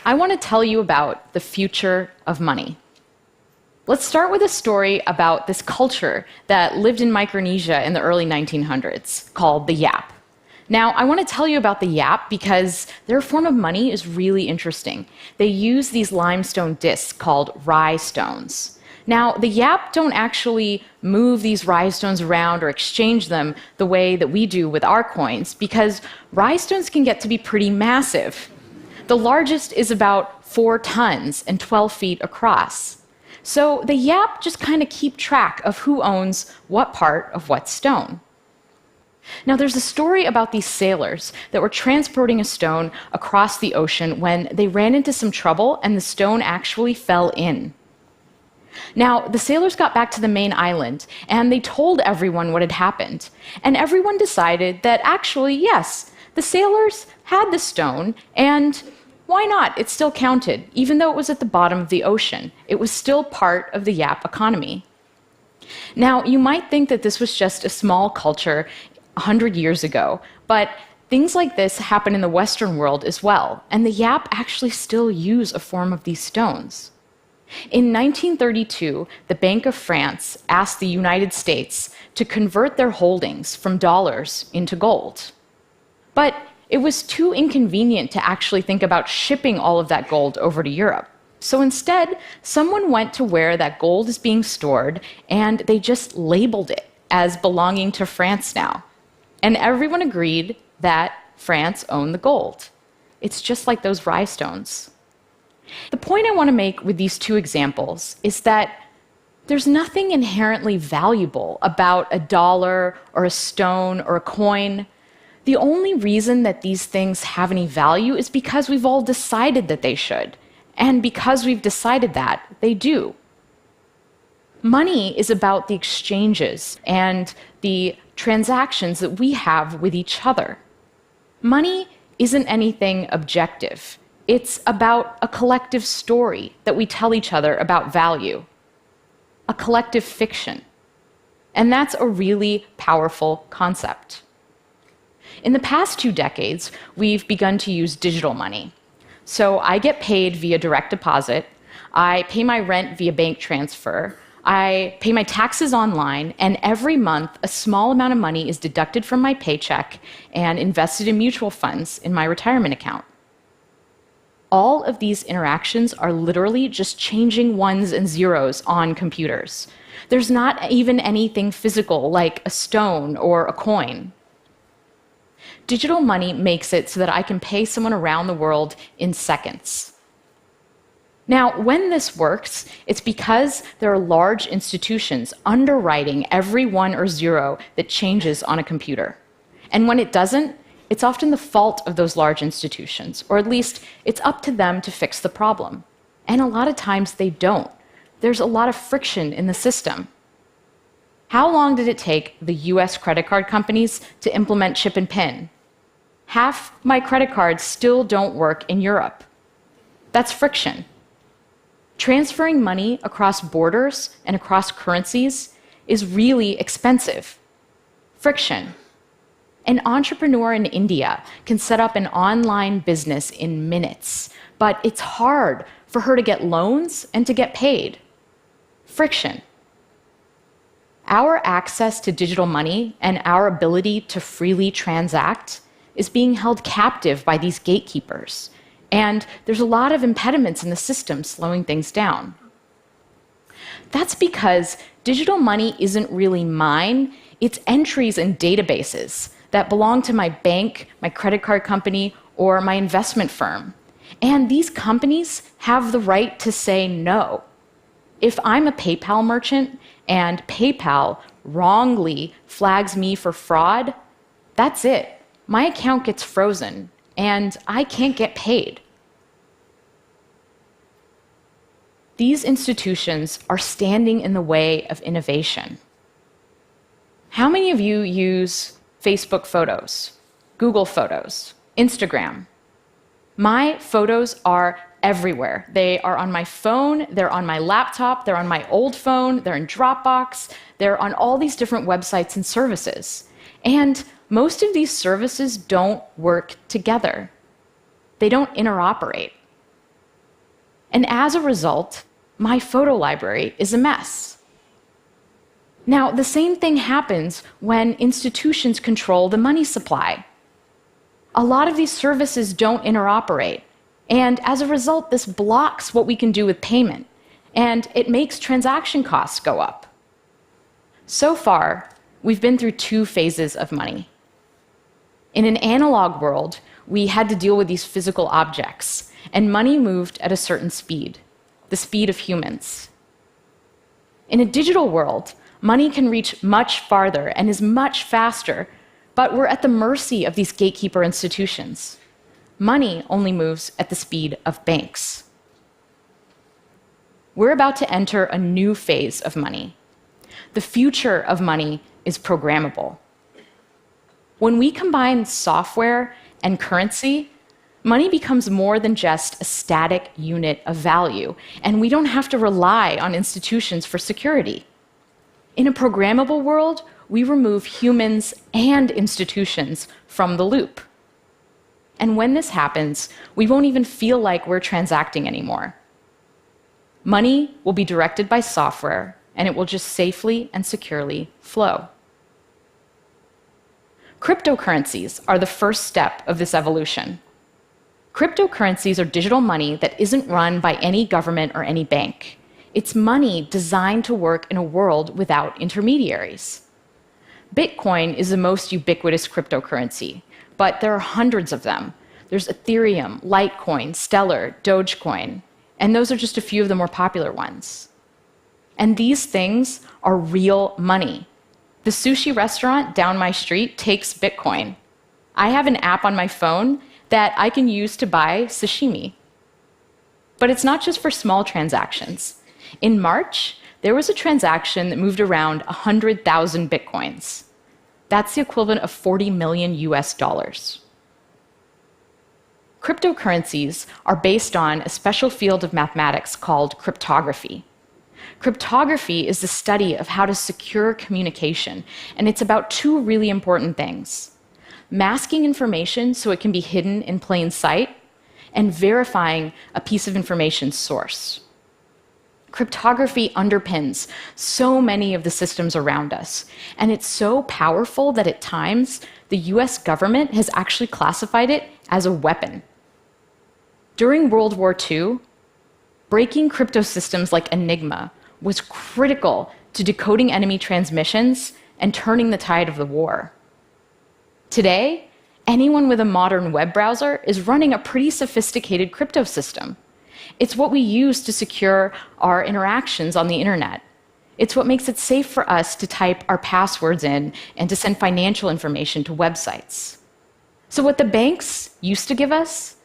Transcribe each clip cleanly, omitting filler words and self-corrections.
I want to tell you about the future of money. Let's start with a story about this culture that lived in Micronesia in the early 1900s called the Yap. Now, I want to tell you about the Yap because their form of money is really interesting. They use these limestone discs called rye stones. Now, the Yap don't actually move these rye stones around or exchange them the way that we do with our coins because rye stones can get to be pretty massive. The largest is about 4 tons and 12 feet across. So the Yap just kind of keep track of who owns what part of what stone. Now, there's a story about these sailors that were transporting a stone across the ocean when they ran into some trouble and the stone actually fell in. Now, the sailors got back to the main island and they told everyone what had happened. And everyone decided that actually, yes, the sailors had the stone and why not? It still counted, even though it was at the bottom of the ocean. It was still part of the Yap economy. Now, you might think that this was just a small culture 100 years ago, but things like this happen in the Western world as well, and the Yap actually still use a form of these stones. In 1932, the Bank of France asked the United States to convert their holdings from dollars into gold. But it was too inconvenient to actually think about shipping all of that gold over to Europe. So instead, someone went to where that gold is being stored, and they just labeled it as belonging to France now. And everyone agreed that France owned the gold. It's just like those rye stones. The point I want to make with these two examples is that there's nothing inherently valuable about a dollar or a stone or a coin. The only reason that these things have any value is because we've all decided that they should. And because we've decided that, they do. Money is about the exchanges and the transactions that we have with each other. Money isn't anything objective. It's about a collective story that we tell each other about value, a collective fiction. And that's a really powerful concept. In the past 2 decades, we've begun to use digital money. So I get paid via direct deposit, I pay my rent via bank transfer, I pay my taxes online, and every month a small amount of money is deducted from my paycheck and invested in mutual funds in my retirement account. All of these interactions are literally just changing ones and zeros on computers. There's not even anything physical like a stone or a coin. Digital money makes it so that I can pay someone around the world in seconds. Now, when this works, it's because there are large institutions underwriting every 1 or 0 that changes on a computer. And when it doesn't, it's often the fault of those large institutions, or at least it's up to them to fix the problem. And a lot of times they don't. There's a lot of friction in the system. How long did it take the US credit card companies to implement chip and PIN? Half my credit cards still don't work in Europe. That's friction. Transferring money across borders and across currencies is really expensive. Friction. An entrepreneur in India can set up an online business in minutes, but it's hard for her to get loans and to get paid. Friction. Our access to digital money and our ability to freely transact is being held captive by these gatekeepers. And there's a lot of impediments in the system slowing things down. That's because digital money isn't really mine, it's entries in databases that belong to my bank, my credit card company, or my investment firm. And these companies have the right to say no. If I'm a PayPal merchant and PayPal wrongly flags me for fraud, that's it. My account gets frozen and I can't get paid. These institutions are standing in the way of innovation. How many of you use Facebook Photos, Google Photos, Instagram? My photos are everywhere. They are on my phone, they're on my laptop, they're on my old phone, they're in Dropbox, they're on all these different websites and services. And most of these services don't work together. They don't interoperate. And as a result, my photo library is a mess. Now, the same thing happens when institutions control the money supply. A lot of these services don't interoperate, and as a result, this blocks what we can do with payment, and it makes transaction costs go up. So far, we've been through two phases of money. In an analog world, we had to deal with these physical objects, and money moved at a certain speed, the speed of humans. In a digital world, money can reach much farther and is much faster, but we're at the mercy of these gatekeeper institutions. Money only moves at the speed of banks. We're about to enter a new phase of money. The future of money is programmable. When we combine software and currency, money becomes more than just a static unit of value, and we don't have to rely on institutions for security. In a programmable world, we remove humans and institutions from the loop. And when this happens, we won't even feel like we're transacting anymore. Money will be directed by software, and it will just safely and securely flow. Cryptocurrencies are the first step of this evolution. Cryptocurrencies are digital money that isn't run by any government or any bank. It's money designed to work in a world without intermediaries. Bitcoin is the most ubiquitous cryptocurrency, but there are hundreds of them. There's Ethereum, Litecoin, Stellar, Dogecoin, and those are just a few of the more popular ones. And these things are real money. The sushi restaurant down my street takes Bitcoin. I have an app on my phone that I can use to buy sashimi. But it's not just for small transactions. In March, there was a transaction that moved around 100,000 Bitcoins. That's the equivalent of 40 million US dollars. Cryptocurrencies are based on a special field of mathematics called cryptography. Cryptography is the study of how to secure communication, and it's about two really important things: masking information so it can be hidden in plain sight, and verifying a piece of information's source. Cryptography underpins so many of the systems around us, and it's so powerful that at times the US government has actually classified it as a weapon. During World War II, breaking crypto systems like Enigma was critical to decoding enemy transmissions and turning the tide of the war. Today, anyone with a modern web browser is running a pretty sophisticated crypto system. It's what we use to secure our interactions on the internet. It's what makes it safe for us to type our passwords in and to send financial information to websites. So what the banks used to give us,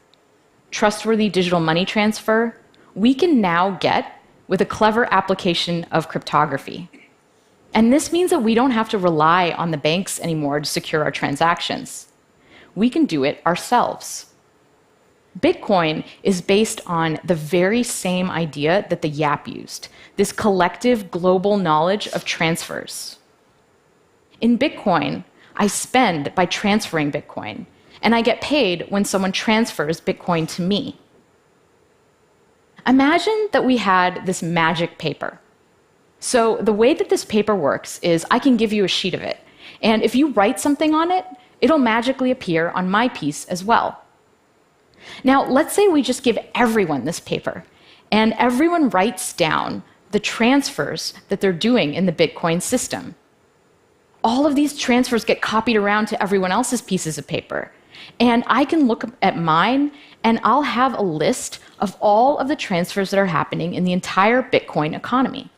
trustworthy digital money transfer, we can now get with a clever application of cryptography. And this means that we don't have to rely on the banks anymore to secure our transactions. We can do it ourselves. Bitcoin is based on the very same idea that the YAP used, this collective global knowledge of transfers. In Bitcoin, I spend by transferring Bitcoin, and I get paid when someone transfers Bitcoin to me. Imagine that we had this magic paper. So the way that this paper works is I can give you a sheet of it, and if you write something on it, it'll magically appear on my piece as well. Now, let's say we just give everyone this paper, and everyone writes down the transfers that they're doing in the Bitcoin system. All of these transfers get copied around to everyone else's pieces of paper, and I can look at mine, and I'll have a list of all of the transfers that are happening in the entire Bitcoin economy.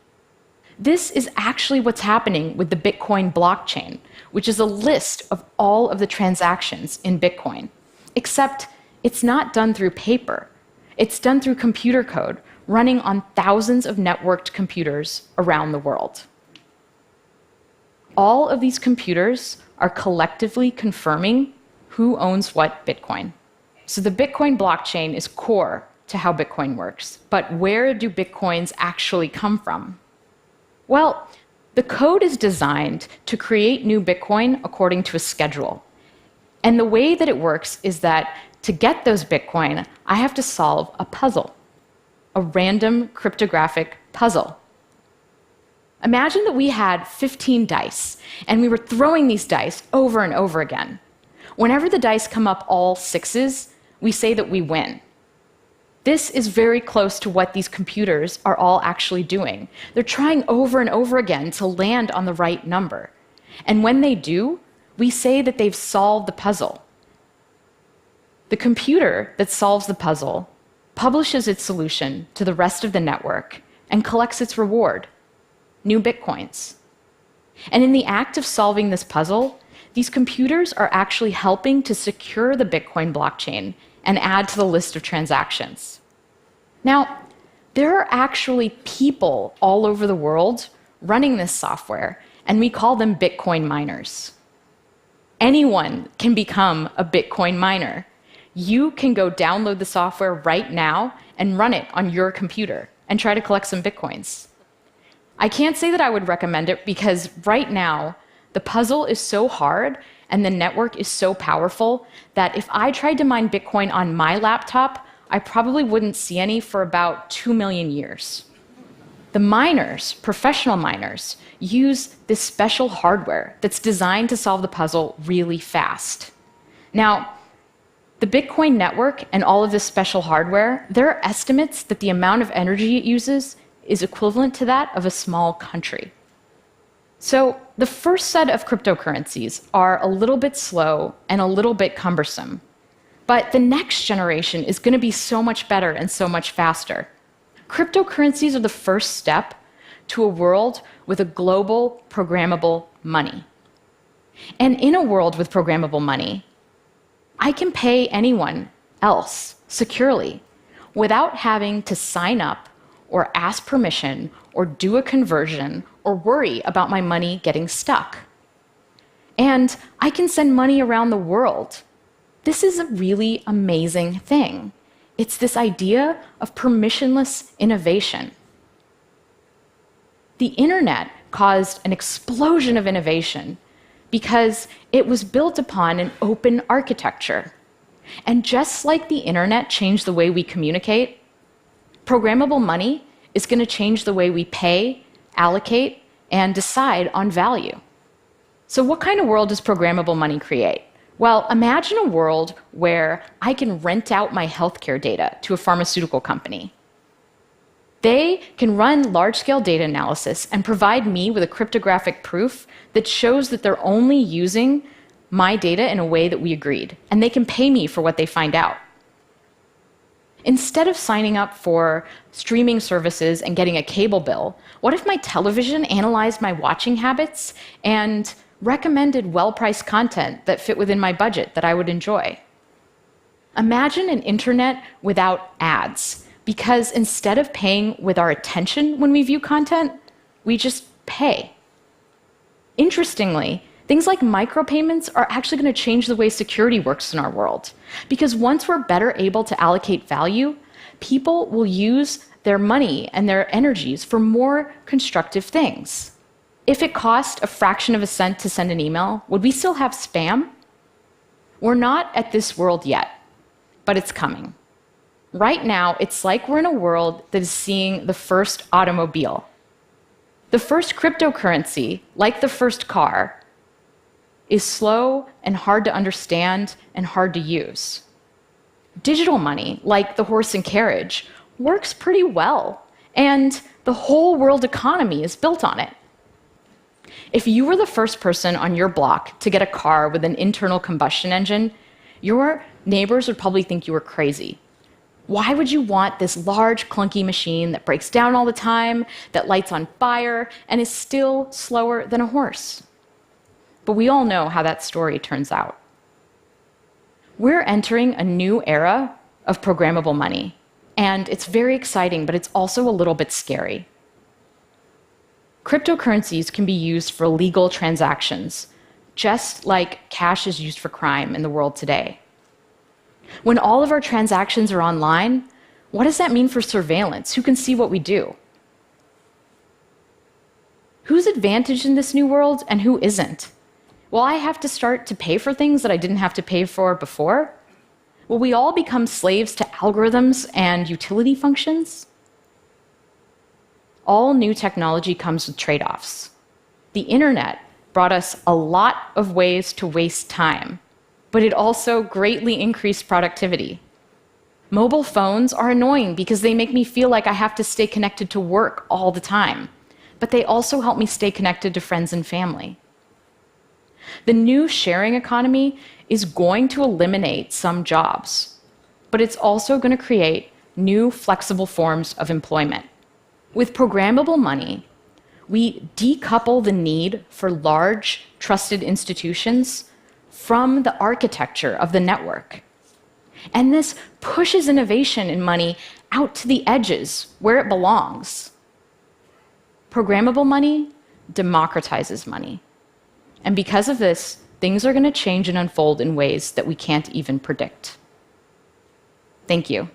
This is actually what's happening with the Bitcoin blockchain, which is a list of all of the transactions in Bitcoin, except it's not done through paper. It's done through computer code running on thousands of networked computers around the world. All of these computers are collectively confirming who owns what Bitcoin. So the Bitcoin blockchain is core to how Bitcoin works. But where do Bitcoins actually come from? Well, the code is designed to create new Bitcoin according to a schedule. And the way that it works is that to get those Bitcoin, I have to solve a puzzle. a random cryptographic puzzle. Imagine that we had 15 dice, and we were throwing these dice over and over again. Whenever the dice come up all sixes, we say that we win. This is very close to what these computers are all actually doing. They're trying over and over again to land on the right number. And when they do, we say that they've solved the puzzle. The computer that solves the puzzle publishes its solution to the rest of the network and collects its reward, new bitcoins. And in the act of solving this puzzle, these computers are actually helping to secure the Bitcoin blockchain and add to the list of transactions. Now, there are actually people all over the world running this software, and we call them Bitcoin miners. Anyone can become a Bitcoin miner. You can go download the software right now and run it on your computer and try to collect some Bitcoins. I can't say that I would recommend it because right now, the puzzle is so hard and the network is so powerful that if I tried to mine Bitcoin on my laptop, I probably wouldn't see any for about 2 million years. The miners, professional miners, use this special hardware that's designed to solve the puzzle really fast. Now, the Bitcoin network and all of this special hardware, there are estimates that the amount of energy it uses is equivalent to that of a small country. So the first set of cryptocurrencies are a little bit slow and a little bit cumbersome. But the next generation is going to be so much better and so much faster. Cryptocurrencies are the first step to a world with a global programmable money. And in a world with programmable money, I can pay anyone else securely without having to sign up or ask permission or do a conversion or worry about my money getting stuck. And I can send money around the world. This is a really amazing thing. It's this idea of permissionless innovation. The internet caused an explosion of innovation because it was built upon an open architecture. And just like the internet changed the way we communicate, programmable money is going to change the way we pay, allocate, and decide on value. So what kind of world does programmable money create? Well, imagine a world where I can rent out my healthcare data to a pharmaceutical company. They can run large-scale data analysis and provide me with a cryptographic proof that shows that they're only using my data in a way that we agreed, and they can pay me for what they find out. Instead of signing up for streaming services and getting a cable bill, what if my television analyzed my watching habits and recommended well-priced content that fit within my budget that I would enjoy? Imagine an internet without ads, because instead of paying with our attention when we view content, we just pay. Interestingly, things like micropayments are actually going to change the way security works in our world. Because once we're better able to allocate value, people will use their money and their energies for more constructive things. If it cost a fraction of a cent to send an email, would we still have spam? We're not at this world yet, but it's coming. Right now, it's like we're in a world that is seeing the first automobile. The first cryptocurrency, like the first car, is slow and hard to understand and hard to use. Digital money, like the horse and carriage, works pretty well, and the whole world economy is built on it. If you were the first person on your block to get a car with an internal combustion engine, your neighbors would probably think you were crazy. Why would you want this large, clunky machine that breaks down all the time, that lights on fire, and is still slower than a horse? But we all know how that story turns out. We're entering a new era of programmable money, and it's very exciting, but it's also a little bit scary. Cryptocurrencies can be used for legal transactions, just like cash is used for crime in the world today. When all of our transactions are online, what does that mean for surveillance? Who can see what we do? Who's advantaged in this new world and who isn't? Will I have to start to pay for things that I didn't have to pay for before? Will we all become slaves to algorithms and utility functions? all new technology comes with trade-offs. The internet brought us a lot of ways to waste time, but it also greatly increased productivity. Mobile phones are annoying because they make me feel like I have to stay connected to work all the time, but they also help me stay connected to friends and family. The new sharing economy is going to eliminate some jobs, but it's also going to create new flexible forms of employment. With programmable money, we decouple the need for large, trusted institutions from the architecture of the network. And this pushes innovation in money out to the edges where it belongs. Programmable money democratizes money. And because of this, things are going to change and unfold in ways that we can't even predict. Thank you.